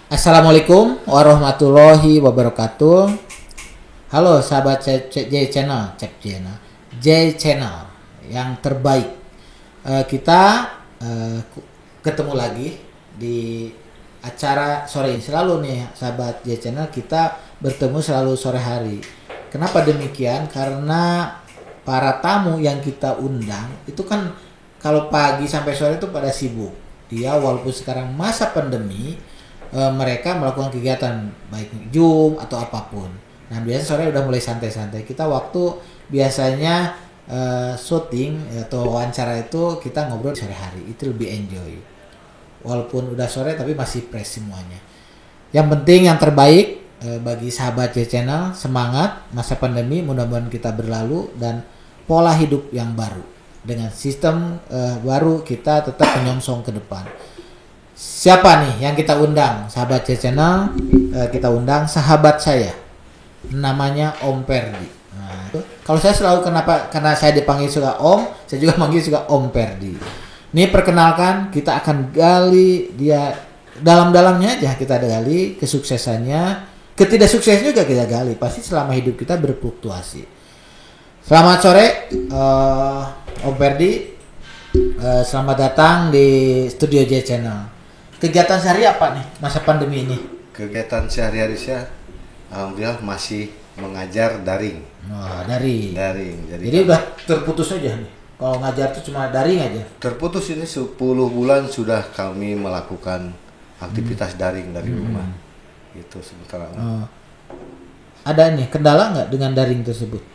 Assalamualaikum warahmatullahi wabarakatuh. Halo sahabat J Channel, J Channel yang terbaik. Kita ketemu lagi di acara sore ini. Selalu nih sahabat J Channel, kita bertemu selalu sore hari. Kenapa demikian? Karena para tamu yang kita undang itu kan kalau pagi sampai sore itu pada sibuk. Dia walaupun sekarang masa pandemi, mereka melakukan kegiatan baik Zoom atau apapun. Nah biasa sore udah mulai santai-santai. Kita waktu biasanya syuting atau wawancara itu kita ngobrol sore hari, itu lebih enjoy. Walaupun udah sore tapi masih fresh semuanya. Yang penting yang terbaik bagi sahabat J Channel, semangat masa pandemi, mudah-mudahan kita berlalu dan pola hidup yang baru. Dengan sistem baru kita tetap menyongsong ke depan. Siapa nih yang kita undang? Sahabat J Channel, kita undang sahabat saya. Namanya Om Perdi. Nah, itu. Kalau saya selalu karena saya dipanggil suka Om, saya juga manggil suka Om Perdi. Ini perkenalkan, kita akan gali dia dalam-dalamnya aja, kita gali kesuksesannya, ketidaksuksesannya juga kita gali. Pasti selama hidup kita berfluktuasi. Selamat sore, Om Perdi. Selamat datang di studio J Channel. Kegiatan sehari apa nih masa pandemi ini? Kegiatan sehari-hari saya, alhamdulillah masih mengajar daring. Wah, daring. Jadi udah terputus aja nih. Kalau ngajar tuh cuma daring aja. terputus ini 10 bulan sudah kami melakukan aktivitas daring dari rumah. Itu sementara. Ada nih kendala nggak dengan daring tersebut?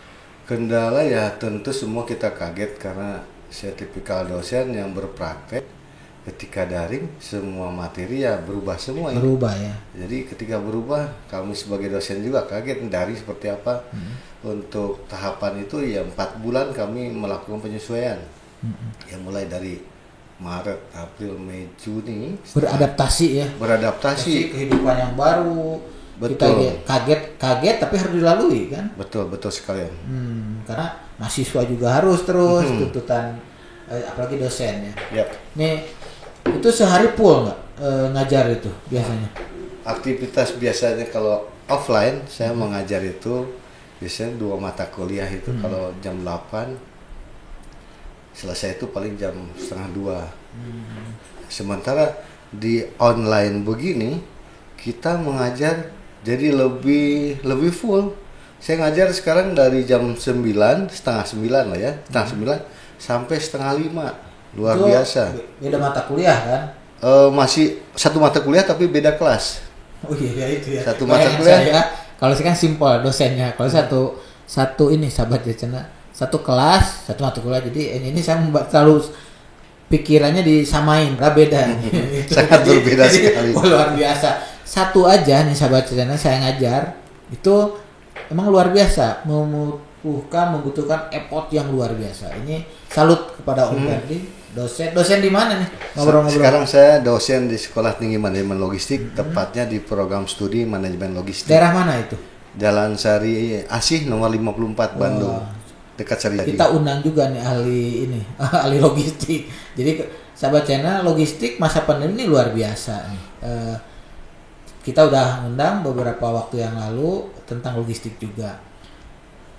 Kendala ya tentu semua kita kaget karena saya tipikal dosen yang berpraktek. Ketika daring semua materi ya berubah semua. Berubah ya. Jadi ketika berubah kami sebagai dosen juga kaget daring seperti apa. Untuk tahapan itu ya 4 bulan kami melakukan penyesuaian. Yang mulai dari Maret, April, Mei, Juni Beradaptasi ya. Beradaptasi Kehidupan yang baru. Betul. Kita kaget tapi harus dilalui kan. Betul sekalian. Karena mahasiswa juga harus terus tuntutan, apalagi dosen ya. Yap. Nih itu sehari full nggak ngajar itu biasanya? Aktivitas biasanya kalau offline saya mengajar itu biasanya 2 mata kuliah itu kalau jam 8 selesai itu paling jam setengah 2. Sementara di online begini kita mengajar jadi lebih full. Saya ngajar sekarang dari jam 9, setengah 9 lah ya, setengah 9 sampai setengah 5. Luar Itu biasa. Beda mata kuliah kan? Masih satu mata kuliah tapi beda kelas. Oh iya itu ya. Satu mata kuliah. Kalau saya kan simpel dosennya. Kalau satu ini sahabat ya Cina, satu kelas, satu mata kuliah. Jadi ini saya selalu pikirannya disamain, beda. Sangat berbeda sekali. Luar biasa. Satu aja nih sahabat Cina saya ngajar itu emang luar biasa, membutuhkan effort yang luar biasa. Ini salut kepada Om Perdi. Dosen di mana nih? Ngobrol-ngobrol. Sekarang saya dosen di Sekolah Tinggi Manajemen Logistik, tepatnya di program studi Manajemen Logistik. Daerah mana itu? Jalan Sari Asih nomor 54 Bandung. Dekat Sari. Kita undang juga nih ahli logistik. Jadi sahabat channel logistik masa pandemi ini luar biasa nih. Kita udah undang beberapa waktu yang lalu tentang logistik juga.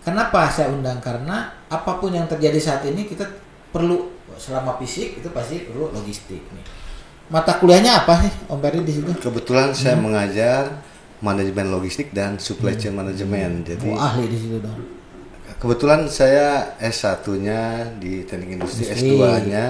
Kenapa saya undang? Karena apapun yang terjadi saat ini kita perlu, selama fisik itu pasti perlu logistik nih. Mata kuliahnya apa sih Om Perdi di situ? Kebetulan saya mengajar manajemen logistik dan supply chain management. Jadi ahli di situ dong. Kebetulan saya S1-nya di Teknik Industri, S2-nya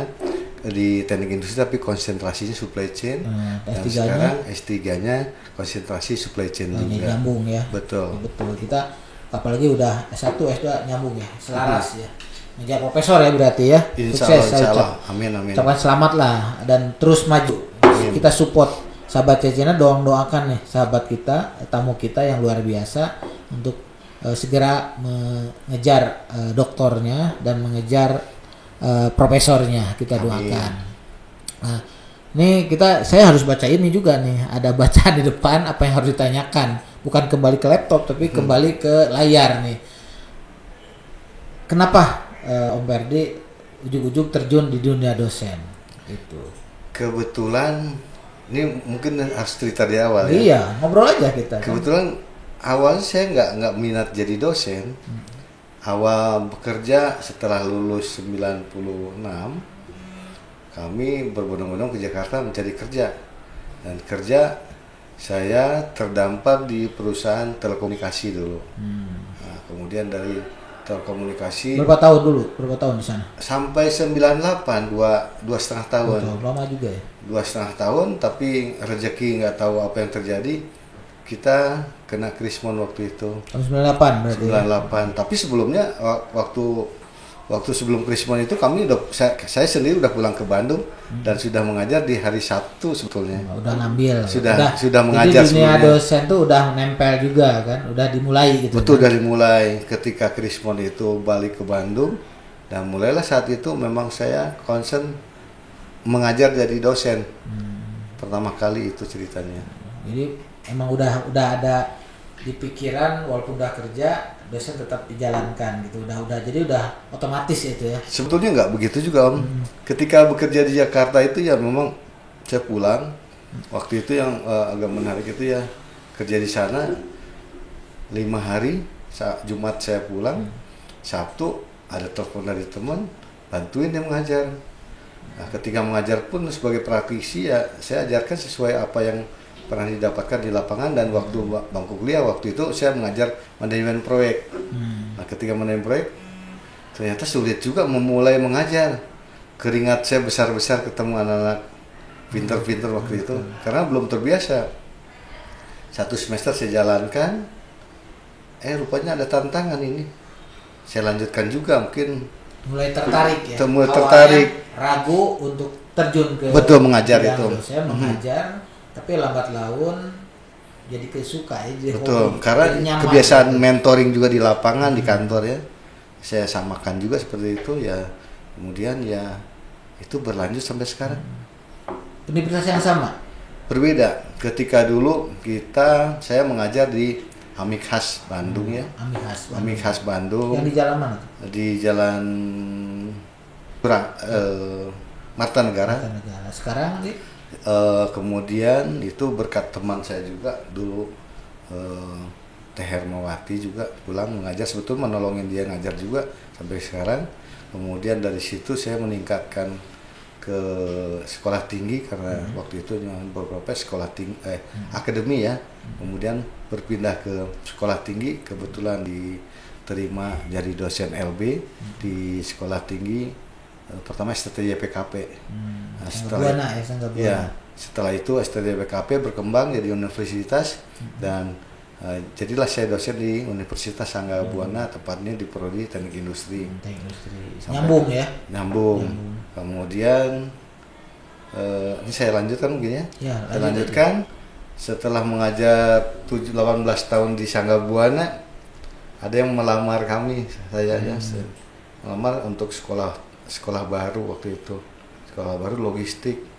di Teknik Industri tapi konsentrasinya supply chain. Dan sekarang S3-nya konsentrasi supply chain juga. Ini nyambung ya. Betul. Kita apalagi udah S1, S2 nyambung ya, selaras ya. Menjadi profesor ya berarti ya. Sukses. Insya Allah. Amin. Ucapkan selamat lah dan terus maju. Amin. Kita support sahabat Cecena, doakan nih sahabat kita, tamu kita yang luar biasa untuk segera mengejar doktornya dan mengejar profesornya. Kita doakan. Nah, ini saya harus baca ini juga nih. Ada bacaan di depan apa yang harus ditanyakan. Bukan kembali ke laptop tapi kembali ke layar nih. Kenapa Om Perdi ujung-ujung terjun di dunia dosen? Itu. Kebetulan Ini mungkin harus cerita di awal ya. Iya, ngobrol aja kita. Kan? Kebetulan awalnya saya nggak minat jadi dosen. Awal bekerja setelah lulus 96, kami berbondong-bondong ke Jakarta mencari kerja. Dan kerja saya terdampar di perusahaan telekomunikasi dulu. Nah, kemudian dari telekomunikasi Berapa tahun dulu? Berapa tahun di sana? sampai 98, dua setengah tahun. Betul, lama juga ya. 2,5 tahun, tapi rezeki nggak tahu apa yang terjadi. Kita kena krismon waktu itu. Tahun 98 berarti. 98. Tapi sebelumnya waktu sebelum krismon itu kami saya sendiri udah pulang ke Bandung dan sudah mengajar di hari Sabtu sebetulnya. Udah ngambil. Sudah mengajar. Jadi dunia sebelumnya. dosen tuh udah nempel juga kan, udah dimulai gitu. Betul, kan? dari mulai ketika krismon itu balik ke Bandung dan mulailah saat itu memang saya concern mengajar jadi dosen. Pertama kali itu ceritanya. Jadi emang udah ada di pikiran walaupun udah kerja dosen tetap dijalankan gitu. Jadi udah otomatis itu ya. Sebetulnya nggak begitu juga Om. Ketika bekerja di Jakarta itu ya memang saya pulang. Waktu itu yang agak menarik itu ya kerja di sana 5 hari. Jumat saya pulang, Sabtu ada telepon dari teman bantuin dia mengajar. Nah, ketika mengajar pun sebagai praktisi ya saya ajarkan sesuai apa yang pernah didapatkan di lapangan dan waktu bangku kuliah waktu itu saya mengajar manajemen proyek. Nah, ketika manajemen proyek ternyata sulit juga memulai mengajar. Keringat saya besar-besar ketemu anak-anak pinter-pinter waktu itu karena belum terbiasa. 1 semester saya jalankan, rupanya ada tantangan ini. Saya lanjutkan juga mungkin Mulai tertarik ya. Mulai Awalnya tertarik. ragu untuk terjun ke Betul, mengajar bidang itu. Saya mengajar, tapi lambat laun jadi kesuka ya. Jadi betul, hobi, karena jadi nyaman, kebiasaan gitu. mentoring juga di lapangan di kantor ya. Saya samakan juga seperti itu ya. Kemudian ya itu berlanjut sampai sekarang. Universitas yang sama. Berbeda. Ketika dulu saya mengajar di Amikhas Bandung ya. Amikhas Bandung. Yang di jalan mana tuh? Di jalan Marta Negara. Sekarang nih Kemudian itu berkat teman saya juga dulu Teh Hermawati juga pulang mengajar, sebetulnya menolongin dia ngajar juga sampai sekarang. Kemudian dari situ saya meningkatkan ke sekolah tinggi karena waktu itu beberapa sekolah tinggi akademi ya. Kemudian berpindah ke sekolah tinggi, kebetulan diterima jadi dosen LB di sekolah tinggi pertama STTJ PKP. Nah, setelah itu STTJ PKP berkembang jadi universitas dan jadilah saya dosen di Universitas Sangga Buana, tepatnya di Prodi Teknik Industri. Nyambung ya? Nyambung. Kemudian ini saya lanjutkan mungkin ya. Saya lanjutkan setelah mengajar 18 tahun di Sangga Buana, ada yang melamar kami, saya ya, melamar untuk sekolah baru waktu itu. Sekolah baru logistik.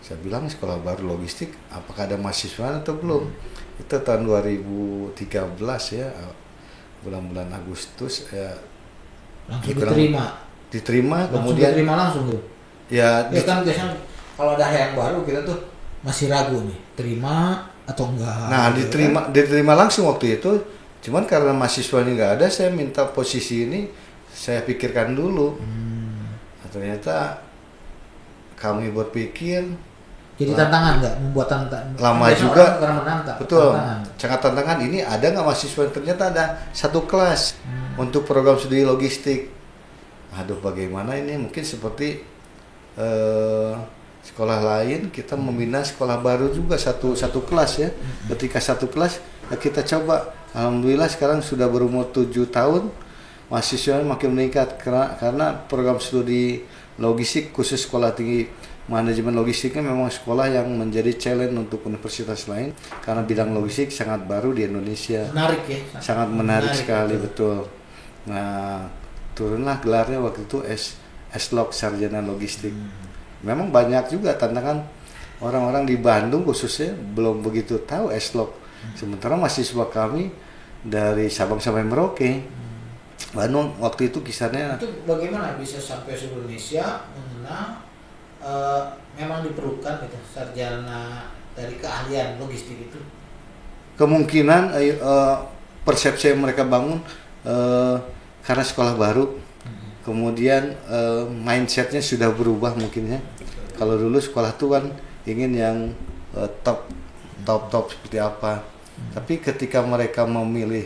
Saya bilang sekolah baru logistik, apakah ada mahasiswa atau belum? Itu tahun 2013 ya, bulan-bulan Agustus ya. Langsung diterima langsung kemudian diterima langsung tuh. Ya kan biasanya kalau ada yang baru kita tuh masih ragu nih, terima atau enggak. Nah, diterima langsung waktu itu. Cuman karena mahasiswanya nggak ada, saya minta posisi ini saya pikirkan dulu. Nah, ternyata kami berpikir jadi tantangan nggak, membuat tantangan lama juga. Betul, sangat tantangan. Ini ada nggak mahasiswa? Ternyata ada satu kelas untuk program studi logistik. Aduh, bagaimana ini? Mungkin seperti sekolah lain kita membina sekolah baru juga satu kelas ya. Ketika satu kelas ya kita coba. Alhamdulillah sekarang sudah berumur 7 tahun, mahasiswa makin meningkat karena program studi logistik khusus sekolah tinggi manajemen logistiknya memang sekolah yang menjadi challenge untuk universitas lain karena bidang logistik sangat baru di Indonesia. Menarik ya. Sangat menarik sekali, betul. Nah, turunlah gelarnya waktu itu S-Log Sarjana Logistik. Memang banyak juga tantangan, orang-orang di Bandung khususnya belum begitu tahu S-Log. Sementara mahasiswa kami dari Sabang sampai Merauke, Bandung waktu itu kisarnya. Itu bagaimana bisa sampai seluruh Indonesia mengenal memang diperlukan gitu sarjana dari keahlian logistik itu? Kemungkinan persepsi yang mereka bangun karena sekolah baru, kemudian mindsetnya sudah berubah mungkin ya. Kalau dulu sekolah tuh kan ingin yang top seperti apa, tapi ketika mereka memilih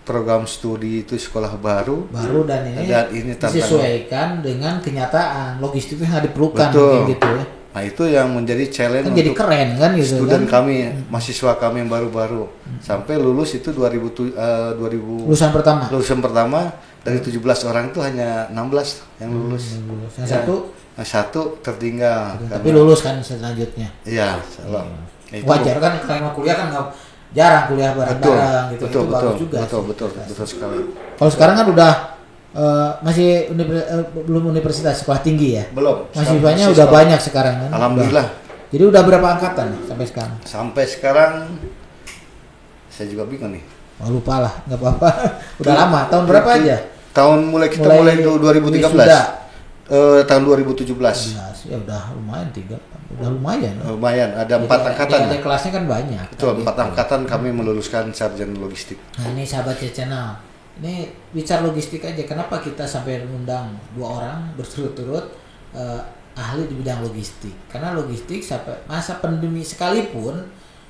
program studi itu sekolah baru dan ini tantangan. Disesuaikan dengan kenyataan logistik yang diperlukan gitu ya. Nah itu yang menjadi challenge kan jadi keren kan gitu student kan? kami, mahasiswa kami yang baru-baru sampai lulus itu 2000 lulusan pertama dari 17 orang itu hanya 16 yang lulus. Yang satu tertinggal. Tapi lulus kan selanjutnya. Iya, wajar kan karena kuliah kan jarang kuliah bareng-bareng gitu. Betul, itu bagus juga. Betul sekali. Kalau sekarang kan udah masih belum universitas, sekolah tinggi ya? Belum. Mahasiswanya udah banyak sekarang kan? Alhamdulillah. Jadi udah berapa angkatan sampai sekarang? Sampai sekarang saya juga bingung nih. Oh, lupa lah, nggak apa-apa. Udah lama. Tahun berapa aja? Tahun mulai 2013. Tahun 2017. Ya udah lumayan udah lumayan. Lumayan, ada 4 angkatan. Ada kelasnya kan banyak. Betul, 4 angkatan kami meluluskan sarjana logistik. Nah ini sahabat channel, ini bicara logistik aja. Kenapa kita sampai mengundang 2 orang berturut-turut ahli di bidang logistik? Karena logistik sampai masa pandemi sekalipun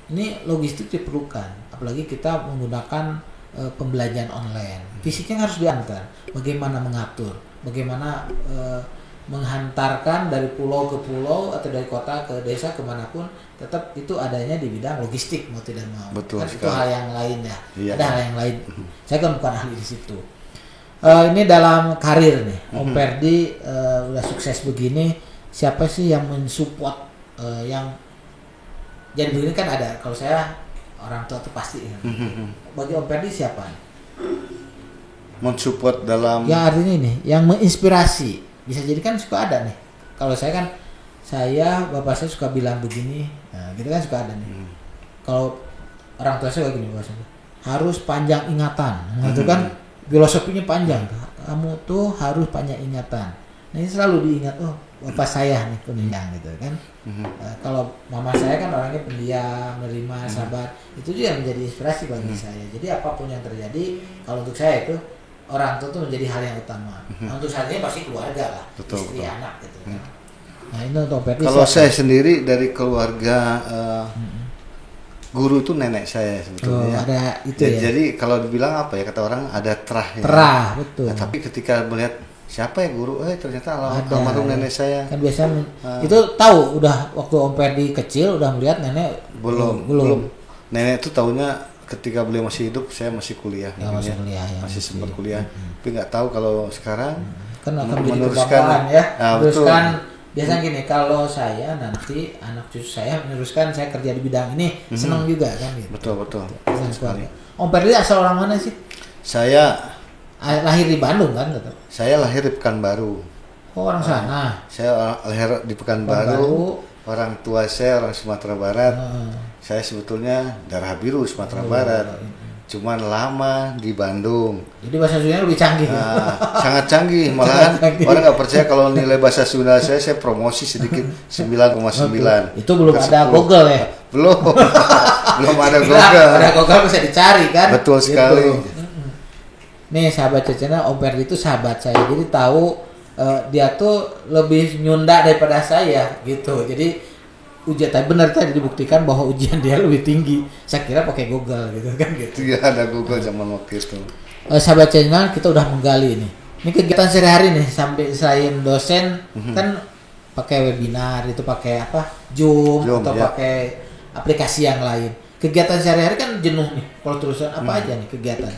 ini logistik diperlukan. Apalagi kita menggunakan pembelajaran online. Fisiknya harus diantar. Bagaimana mengatur? Bagaimana menghantarkan dari pulau ke pulau atau dari kota ke desa kemanapun, tetap itu adanya di bidang logistik mau tidak mau. Betul kan itu hal yang lain ya. Iya. Ada hal yang lain. Saya kan bukan ahli di situ. Ini dalam karir nih, Om Perdi udah sukses begini, siapa sih yang mensupport yang jadi begini kan ada. Kalau saya orang tua tuh pasti. Bagi Om Perdi siapa? Mensupport dalam ya artinya ini yang menginspirasi, bisa jadi kan suka ada nih. Kalau saya bapak saya suka bilang begini, nah gitu kan suka ada nih. Kalau orang tua saya begini bahasanya, harus panjang ingatan, gitu kan, filosofinya panjang. Kamu tuh harus panjang ingatan. Nah ini selalu diingat, oh bapak saya nih pendiam gitu kan. Kalau mama saya kan orangnya pendiam, menerima, sabar, itu juga menjadi inspirasi bagi saya. Jadi apapun yang terjadi, kalau untuk saya itu orang tua itu menjadi hal yang utama. Untuk saat ini pasti keluarga lah, istri, anak gitu. Nah ini untuk Perdi. Kalau saya sendiri dari keluarga guru itu nenek saya sebetulnya. Ada itu ya. Jadi kalau dibilang apa ya, kata orang ada terah. Betul. Nah, tapi ketika melihat siapa ya guru, ternyata almarhum nenek saya. Kan biasanya itu tahu udah waktu Om Perdi kecil udah melihat nenek belum. Nenek itu tahunya ketika beliau masih hidup, saya masih kuliah, masih sempat kuliah, tapi nggak tahu kalau sekarang kan akan menjadi kebanggaan ya. Teruskan biasanya gini, kalau saya nanti anak cucu saya meneruskan saya kerja di bidang ini, senang juga kan gitu. Betul. Om Perdi asal orang mana sih? Saya lahir di Bandung kan, gitu. Saya lahir di Pekanbaru. Oh, orang sana. Saya lahir di Pekanbaru. Orang tua saya orang Sumatera Barat. Saya sebetulnya darah biru Sumatera Barat. Cuman lama di Bandung. Jadi bahasa Sunda lebih canggih. Sangat canggih. Malahan orang nggak percaya kalau nilai bahasa Sunda saya promosi sedikit 9,9. Itu belum ada Google ya? Belum ada Google. Ada Google bisa dicari kan? Betul sekali. Nih sahabat Cecena, Om Perdi itu sahabat saya. Jadi tahu dia tuh lebih nyunda daripada saya gitu. Jadi ujian tadi benar tadi dibuktikan bahwa ujian dia lebih tinggi. Saya kira pakai Google gitu kan gitu. Iya, ada Google zaman waktu itu. Sahabat channel, kita udah menggali nih. Ini kegiatan sehari-hari nih, sampai selain dosen kan pakai webinar, itu pakai apa? Zoom atau pakai aplikasi yang lain. Kegiatan sehari-hari kan jenuh nih. Kalau terusan apa aja nih kegiatan?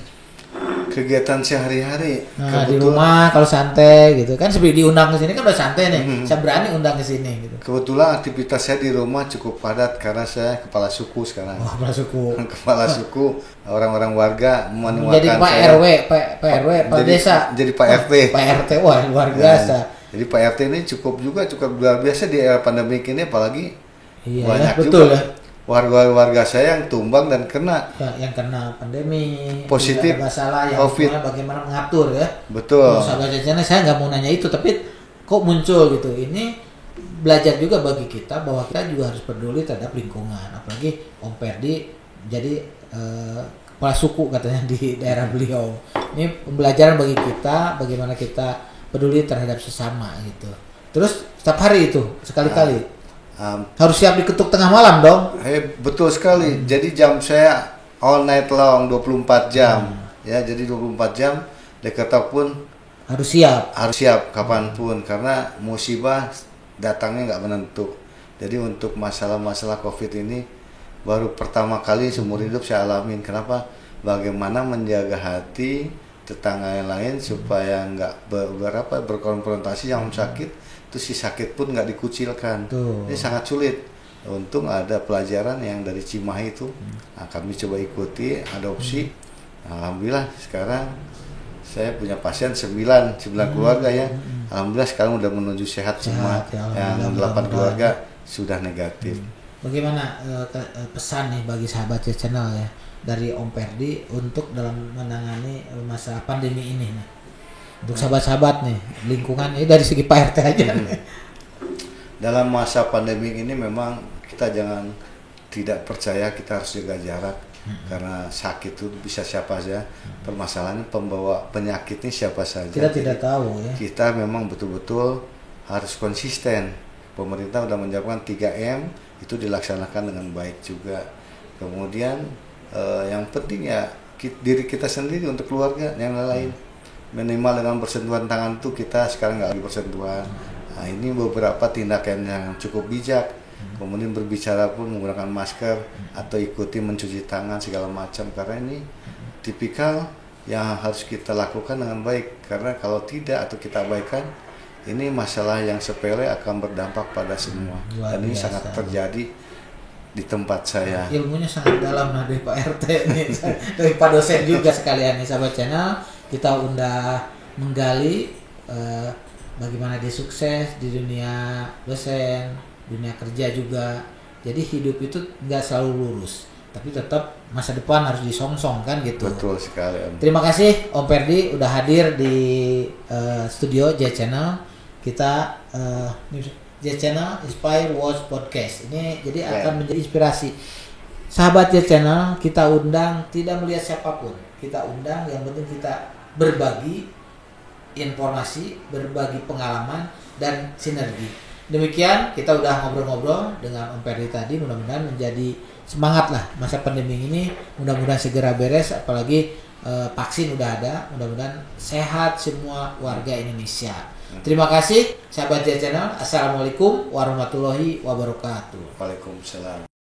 Kegiatan sehari-hari. Nah, di rumah kalau santai gitu kan, sebelum diundang ke sini kan udah santai nih. Saya berani undang ke sini gitu. Kebetulan aktivitas saya di rumah cukup padat karena saya kepala suku sekarang. Oh, kepala suku. Kepala suku, orang-orang warga menuakan jadi Pak saya. Pak RW, Pak Desa. Jadi Pak RT. Pak RT, wah luar biasa. Jadi Pak RT ini cukup luar biasa di era pandemi ini, apalagi banyak betul juga ya. Warga saya yang tumbang dan kena. Ya, yang kena pandemi, positif, masalah yang COVID. Bagaimana mengatur ya. Betul. Sahabat Cecena, saya nggak mau nanya itu, tapi kok muncul gitu. Ini belajar juga bagi kita bahwa kita juga harus peduli terhadap lingkungan. Apalagi Om Perdi jadi kepala suku katanya di daerah beliau. Ini pembelajaran bagi kita bagaimana kita peduli terhadap sesama gitu. Terus setiap hari itu sekali-kali harus siap diketuk tengah malam dong. Betul sekali. Jadi jam saya all night long 24 jam. Ya, jadi 24 jam diketok pun harus siap. Harus siap kapanpun karena musibah datangnya nggak menentu. Jadi untuk masalah-masalah COVID ini baru pertama kali seumur hidup saya alamin. Kenapa? Bagaimana menjaga hati tetangga yang lain supaya nggak berkonfrontasi yang sakit, terus si sakit pun nggak dikucilkan. Ini sangat sulit. Untung ada pelajaran yang dari Cimahi itu, kami coba ikuti, adopsi. Alhamdulillah sekarang saya punya pasien 9 keluarga ya. Alhamdulillah sekarang udah menuju sehat semua. Yang 8 keluarga sudah negatif. Bagaimana pesan nih bagi sahabat channel ya dari Om Perdi untuk dalam menangani masa pandemi ini nih? Untuk sahabat-sahabat nih, lingkungan ini dari segi Pak RT aja nih. Dalam masa pandemi ini memang kita jangan tidak percaya, kita harus jaga jarak. Karena sakit itu bisa siapa saja. Permasalahannya pembawa penyakit ini siapa saja. Kita tidak tahu ya. Kita memang betul-betul harus konsisten. Pemerintah sudah menyiapkan 3M, itu dilaksanakan dengan baik juga. Kemudian yang penting ya diri kita sendiri untuk keluarga yang lain. Minimal dengan bersentuhan tangan itu kita sekarang nggak lagi bersentuhan. Nah, ini beberapa tindakan yang cukup bijak. Kemudian berbicara pun menggunakan masker atau ikuti mencuci tangan segala macam, karena ini tipikal yang harus kita lakukan dengan baik. Karena kalau tidak atau kita abaikan, ini masalah yang sepele akan berdampak pada semua. Dan ini sangat terjadi di tempat saya. Ilmunya sangat dalam dari Pak RT nih, dari Pak dosen juga sekalian nih sahabat channel. Kita udah menggali bagaimana dia sukses di dunia dosen, dunia kerja juga. Jadi hidup itu nggak selalu lurus, tapi tetap masa depan harus disongsong kan gitu. Betul sekali Om. Terima kasih Om Perdi udah hadir di studio J Channel. Kita J Channel Inspire Watch Podcast ini jadi akan menjadi inspirasi. Sahabat J Channel kita undang tidak melihat siapapun, kita undang yang penting kita berbagi informasi, berbagi pengalaman dan sinergi. Demikian kita udah ngobrol-ngobrol dengan Om Perdi tadi, mudah-mudahan menjadi semangat lah masa pandemi ini, mudah-mudahan segera beres, apalagi vaksin udah ada, mudah-mudahan sehat semua warga Indonesia. Terima kasih sahabat J Channel. Assalamualaikum warahmatullahi wabarakatuh. Waalaikumsalam.